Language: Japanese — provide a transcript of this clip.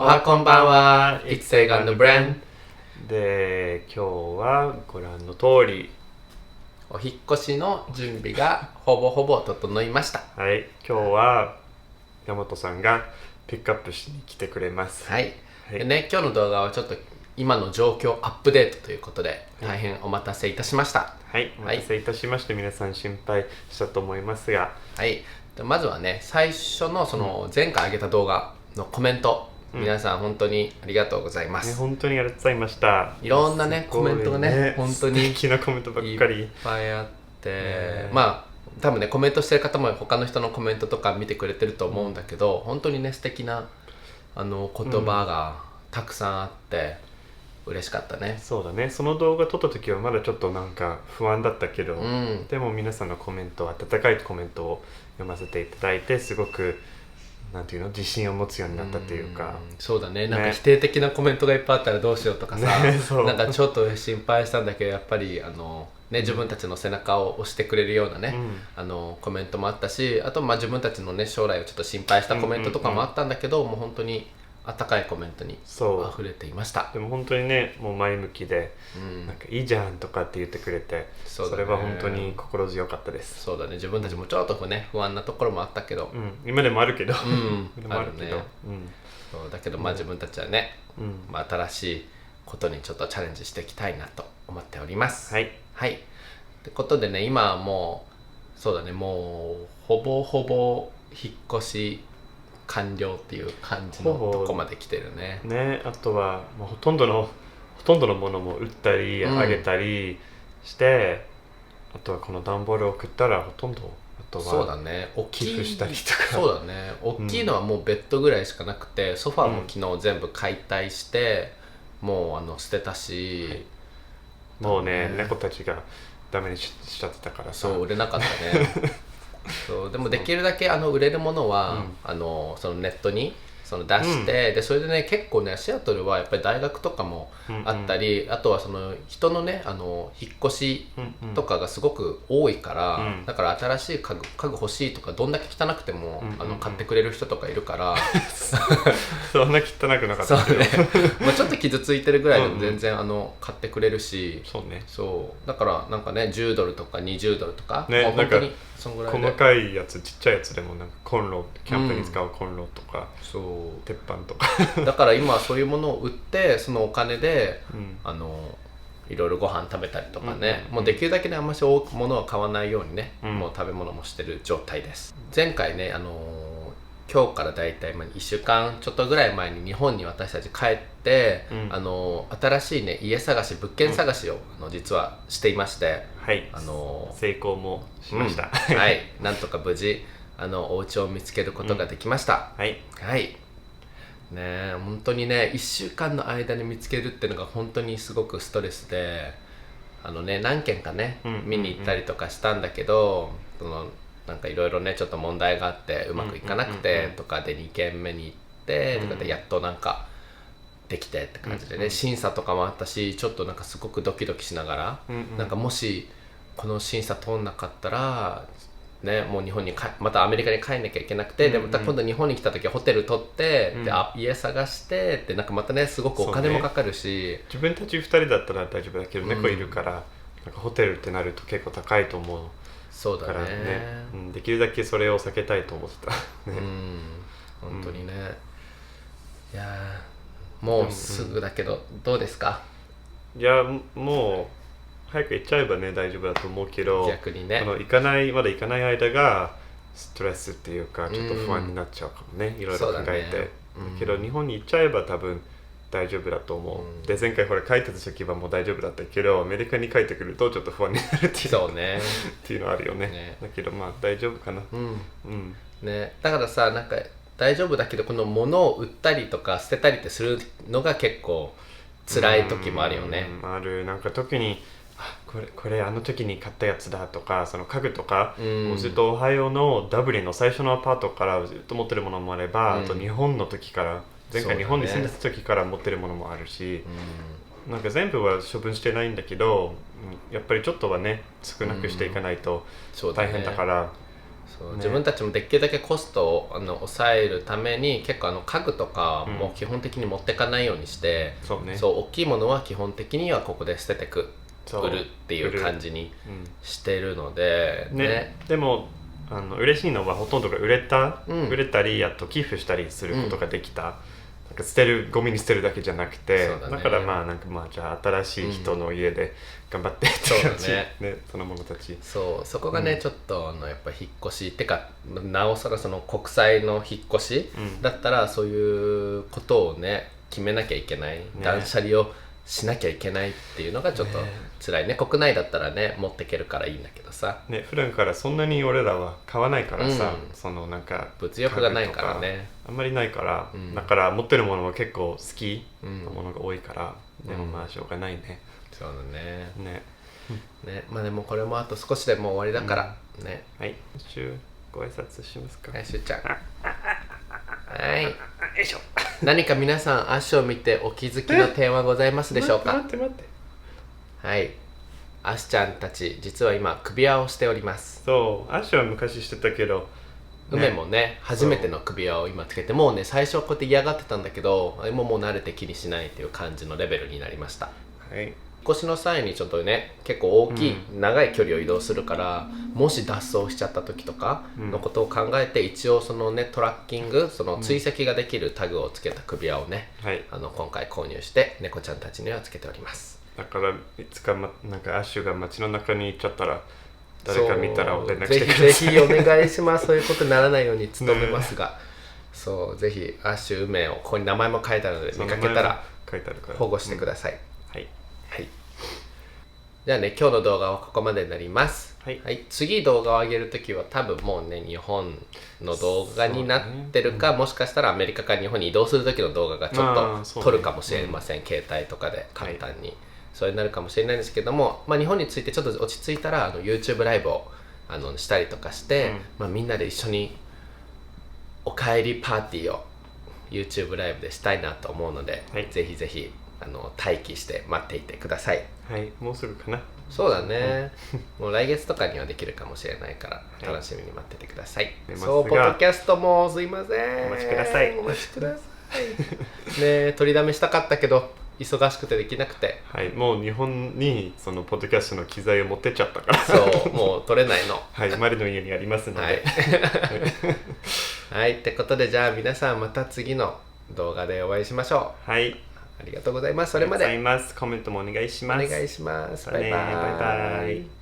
おはこんばんは。It's Seiganの Brand で、今日はご覧の通り、お引っ越しの準備がほぼほぼ整いました。はい、今日は山本さんがピックアップしに来てくれます。はい。でね、今日の動画はちょっと今の状況アップデートということで、大変お待たせいたしました。はい、お待たせいたしまして、皆さん心配したと思いますが、はい。まずはね、最初のその前回上げた動画のコメント、皆さん本当にありがとうございます。本当にありがとうございました。いろんなねコメントがね本当に素敵なコメントばっかりいっぱいあって、まあ多分ねコメントしてる方も他の人のコメントとか見てくれてると思うんだけど、本当にね素敵な言葉がたくさんあって嬉しかったね。そうだね。その動画撮った時はまだちょっとなんか不安だったけど、でも皆さんのコメント、温かいコメントを読ませていただいて、すごくなんていうの、自信を持つようになったというか、そうだね。なんか否定的なコメントがいっぱいあったらどうしようとかさ、なんかちょっと心配したんだけど、やっぱり自分たちの背中を押してくれるようなね、コメントもあったし、あと自分たちのね将来をちょっと心配したコメントとかもあったんだけど、もう本当に温かいコメントに溢れていました。でも本当にね、もう前向きで、なんかいいじゃんとかって言ってくれて、それは本当に心強かったです。そうだね。自分たちもちょっとね不安なところもあったけど、今でもあるけど、あるね。そうだけど自分たちはね、新しいことにちょっとチャレンジしていきたいなと思っております。はいはいってことでね、今はもうそうだね、もうほぼほぼ引っ越し完了っていう感じのとこまで来てるね。あとはもうほとんどのものも売ったりあげたりして、あとはこの段ボールを送ったらほとんど、あとはそうだね、寄付したりとか。そうだね、大きいのはもうベッドぐらいしかなくて、ソファーも昨日全部解体して、もう捨てたし、もうね、猫たちがダメにしちゃってたからさ、そう売れなかったね。そうでもできるだけ売れるものは、そのネットに出して、でそれでね結構ねシアトルはやっぱり大学とかもあったり、あとはその人のね引っ越しとかがすごく多いから、だから新しい家具欲しいとかどんだけ汚くても買ってくれる人とかいるからそんな汚くなかったけど、そうねちょっと傷ついてるぐらいでも全然買ってくれるし、そうね、そうだからなんかね10ドルとか20ドルとか、ね、本当にそんぐらいで細かいやつ、ちっちゃいやつでもなんかコンロ、キャンプに使うコンロとか、そう鉄板とかだから今はそういうものを売って、そのお金で、いろいろご飯食べたりとかね、もうできるだけねあんまし物は買わないようにね、もう食べ物もしてる状態です。前回ね今日からだいたい1週間ちょっとぐらい前に日本に私たち帰って、新しいね家探し、物件探しを実はしていまして、はい、成功もしました、はい、なんとか無事お家を見つけることができました。はいはいね、本当にね1週間の間に見つけるっていうのが本当にすごくストレスで、何軒かね見に行ったりとかしたんだけど、なんかいろいろねちょっと問題があってうまくいかなくてとかで2軒目に行ってとかでやっとなんかできてって感じでね、審査とかもあったし、ちょっとなんかすごくドキドキしながら、なんかもしこの審査通んなかったらね、もう日本にまたアメリカに帰んなきゃいけなくて、でまた今度日本に来た時はホテル取って、で家探してってなんかまたねすごくお金もかかるし、自分たち2人だったら大丈夫だけど、猫いるからなんかホテルってなると結構高いと思う。そうだね、からね、できるだけそれを避けたいと思ってたね。本当にね、いやもうすぐだけど、どうですか？いやもう早く行っちゃえばね大丈夫だと思うけど、逆にねまだ行かない間がストレスっていうかちょっと不安になっちゃうかもね、いろいろ考えて、だけど日本に行っちゃえば多分大丈夫だと思う、で前回ほら帰ってた時はもう大丈夫だったけど、アメリカに帰ってくるとちょっと不安になるっていう、そうねっていうのあるよね。だけどまあ大丈夫かな。ね、だからさ、なんか大丈夫だけどこの物を売ったりとか捨てたりってするのが結構辛い時もあるよね。ある。なんか特にこれあの時に買ったやつだとか、その家具とか、ずっとオハイオのダブリンの最初のアパートからずっと持ってるものもあれば、あと日本の時から前回日本に住んでた時から持ってるものもあるし、なんか全部は処分してないんだけど、やっぱりちょっとはね少なくしていかないと大変だから、そう自分たちもできるだけコストを抑えるために結構家具とかも基本的に持ってかないようにして、そうね、そう大きいものは基本的にはここで捨ててくそう売るっていう感じにしてるので、ねでも嬉しいのはほとんどが売れたりあと寄付したりすることができた、なんかゴミに捨てるだけじゃなくて だからなんかじゃあ新しい人の家で頑張ってって感じ、ね、その者たちそこがね、ちょっとやっぱ引っ越しってかなおさらその国際の引っ越しだったら、そういうことをね決めなきゃいけない、断捨離をしなきゃいけないっていうのがちょっと辛いね。国内だったらね持ってけるからいいんだけどさ、ね、普段からそんなに俺らは買わないからさ、そのなんか物欲がないからね、あんまりないから、だから持ってるものも結構好きなものが多いから、でもしょうがないね。そうだね。ね、でもこれもあと少しでもう終わりだからね。はい、ご挨拶しますか。はい、しゅうちゃん。はい。よいしょ。何か皆さん足を見てお気づきの点はございますでしょうか。待って。はい。アシちゃんたち実は今首輪をしております。そうアシは昔してたけど、梅もね初めての首輪を今つけて、もうね最初はこうやって嫌がってたんだけど、もう慣れて気にしないっていう感じのレベルになりました。はい。引っ越しの際にちょっとね結構大きい、長い距離を移動するから、もし脱走しちゃった時とかのことを考えて、一応そのねトラッキングその追跡ができるタグをつけた首輪をね、今回購入して猫ちゃんたちにはつけております。だからいつか、なんかアッシュが街の中に行っちゃったら誰か見たら連絡してください。ぜひお願いします。そういうことにならないように努めますが、そうぜひアッシュ梅をここに名前も書いてあるので、見かけたら保護してください。はい。じゃあね、今日の動画はここまでになります。はい、次動画を上げるときは多分もうね日本の動画になってるか、もしかしたらアメリカから日本に移動する時の動画がちょっと撮るかもしれません。携帯とかで簡単に、それになるかもしれないんですけども、日本についてちょっと落ち着いたらYouTube ライブをしたりとかして、みんなで一緒にお帰りパーティーを YouTube ライブでしたいなと思うので、ぜひぜひ待機して待っていてください。はい、もうすぐかな。そうだね、もう来月とかにはできるかもしれないから楽しみに待っててください。そう、ポッドキャストもすいません、お待ちください。ね、取りだめしたかったけど忙しくてできなくて、はい、もう日本にそのポッドキャストの機材を持ってっちゃったから、そうもう取れないの。はい、マリの家にありますので、はい、ってことでじゃあ皆さんまた次の動画でお会いしましょう。はい、ありがとうございます。それまでありがとうございます。コメントもお願いします。お願いします。バイバイ。